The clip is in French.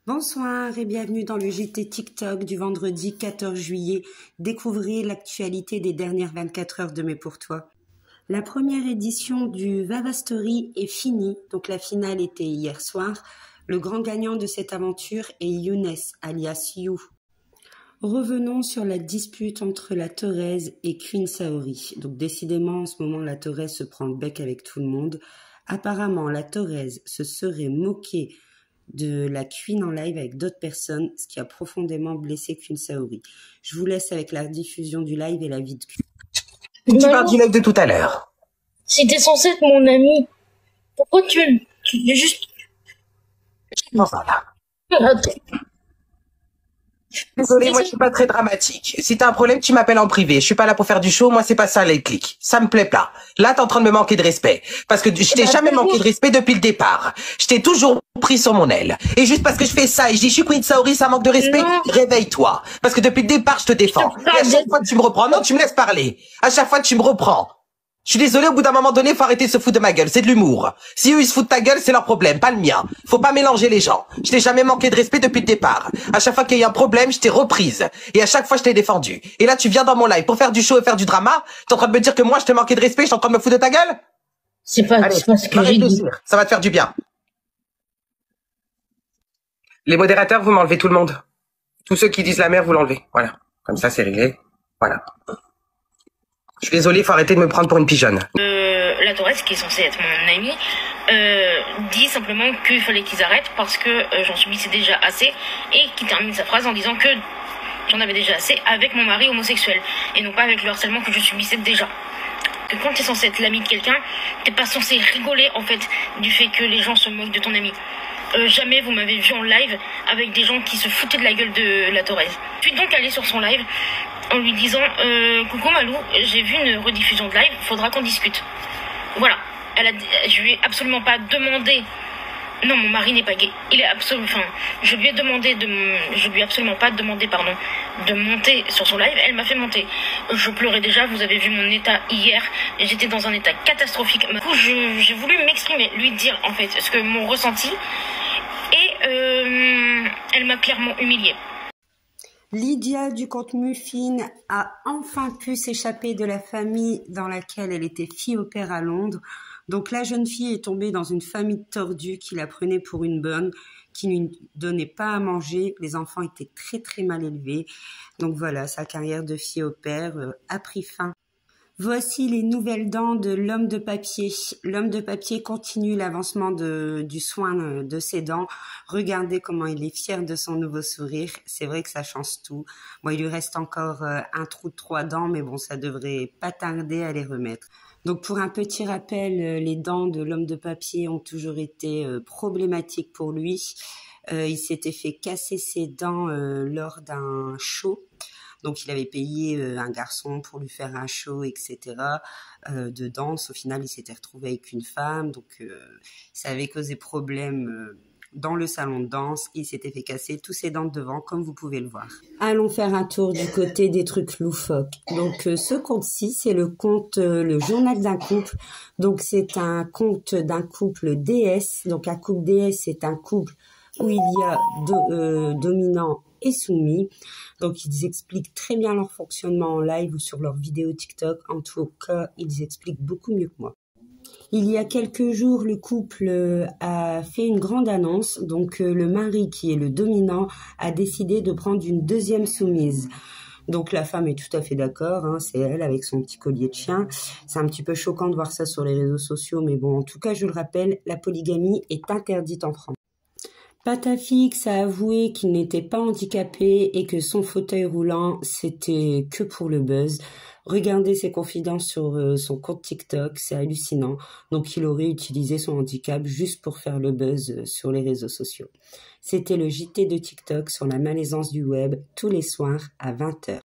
Bonsoir et bienvenue dans le JT TikTok du vendredi 14 juillet. Découvrez l'actualité des dernières 24 heures de Mai pour toi. La première édition du Vava Story est finie, donc la finale était hier soir. Le grand gagnant de cette aventure est Younes, alias You. Revenons sur la dispute entre la Thorez et Queen Saori. Donc décidément, en ce moment, la Thorez se prend le bec avec tout le monde. Apparemment, la Thorez se serait moquée de la Queen en live avec d'autres personnes, ce qui a profondément blessé Queen Saori. Je vous laisse avec la diffusion du live et la vie de Queen. Tu parles du live de tout à l'heure. Si t'es censé être mon ami, pourquoi tu dis juste... Voilà. Attends. Désolé, moi je suis pas très dramatique. Si t'as un problème, tu m'appelles en privé. Je suis pas là pour faire du show, moi c'est pas ça les clics. Ça me plaît pas. Là t'es en train de me manquer de respect. Parce que je t'ai jamais manqué de respect depuis le départ. Je t'ai toujours pris sur mon aile. Et juste parce que je fais ça et je dis je suis Queen Saori, ça manque de respect, réveille-toi. Parce que depuis le départ je te défends. Et à chaque fois que tu me reprends, non tu me laisses parler. À chaque fois que tu me reprends. Je suis désolé, au bout d'un moment donné, faut arrêter de se foutre de ma gueule. C'est de l'humour. Si eux, ils se foutent de ta gueule, c'est leur problème, pas le mien. Faut pas mélanger les gens. Je t'ai jamais manqué de respect depuis le départ. À chaque fois qu'il y a eu un problème, je t'ai reprise. Et à chaque fois, je t'ai défendu. Et là, tu viens dans mon live pour faire du show et faire du drama. T'es en train de me dire que moi, je t'ai manqué de respect, je suis en train de me foutre de ta gueule? C'est pas ce que j'ai dit. Ça va te faire du bien. Les modérateurs, vous m'enlevez tout le monde. Tous ceux qui disent la merde, vous l'enlevez. Voilà. Comme ça, c'est réglé. Voilà. Je suis désolé, faut arrêter de me prendre pour une pigeonne. La Thorez, qui est censée être mon amie, dit simplement qu'il fallait qu'ils arrêtent parce que j'en subissais déjà assez, et qui termine sa phrase en disant que j'en avais déjà assez avec mon mari homosexuel et non pas avec le harcèlement que je subissais déjà. Que quand t'es censé être l'ami de quelqu'un, t'es pas censé rigoler en fait du fait que les gens se moquent de ton ami. Jamais vous m'avez vu en live avec des gens qui se foutaient de la gueule de la Thorez. Je suis donc allée sur son live en lui disant coucou Malou, j'ai vu une rediffusion de live, faudra qu'on discute. Voilà. Je lui ai absolument pas demandé. Non, mon mari n'est pas gay. Il est absolument. Enfin, je lui ai absolument pas demandé, de monter sur son live. Elle m'a fait monter. Je pleurais déjà. Vous avez vu mon état hier. J'étais dans un état catastrophique. Du coup, j'ai voulu m'exprimer, lui dire en fait ce que mon ressenti. Et elle m'a clairement humiliée. Lydia du compte Muffin a enfin pu s'échapper de la famille dans laquelle elle était fille au père à Londres. Donc la jeune fille est tombée dans une famille tordue qui la prenait pour une bonne, qui ne lui donnait pas à manger. Les enfants étaient très très mal élevés. Donc voilà, sa carrière de fille au père a pris fin. Voici les nouvelles dents de l'homme de papier. L'homme de papier continue l'avancement du soin de ses dents. Regardez comment il est fier de son nouveau sourire. C'est vrai que ça change tout. Bon, il lui reste encore un trou de 3 dents, mais bon, ça devrait pas tarder à les remettre. Donc pour un petit rappel, les dents de l'homme de papier ont toujours été problématiques pour lui. Il s'était fait casser ses dents lors d'un show. Donc, il avait payé un garçon pour lui faire un show, etc. De danse. Au final, il s'était retrouvé avec une femme. Donc, ça avait causé problème dans le salon de danse. Il s'était fait casser tous ses dents de devant, comme vous pouvez le voir. Allons faire un tour du côté des trucs loufoques. Donc, ce compte-ci, c'est le compte, le journal d'un couple. Donc, c'est un compte d'un couple DS. Donc, un couple DS, c'est un couple où il y a dominant et soumis. Donc, ils expliquent très bien leur fonctionnement en live ou sur leurs vidéos TikTok. En tout cas, ils expliquent beaucoup mieux que moi. Il y a quelques jours, le couple a fait une grande annonce. Donc, le mari, qui est le dominant, a décidé de prendre une deuxième soumise. Donc, la femme est tout à fait d'accord. Hein, c'est elle avec son petit collier de chien. C'est un petit peu choquant de voir ça sur les réseaux sociaux. Mais bon, en tout cas, je le rappelle, la polygamie est interdite en France. Patafix a avoué qu'il n'était pas handicapé et que son fauteuil roulant, c'était que pour le buzz. Regardez ses confidences sur son compte TikTok, c'est hallucinant. Donc, il aurait utilisé son handicap juste pour faire le buzz sur les réseaux sociaux. C'était le JT de TikTok sur la malaisance du web tous les soirs à 20 h.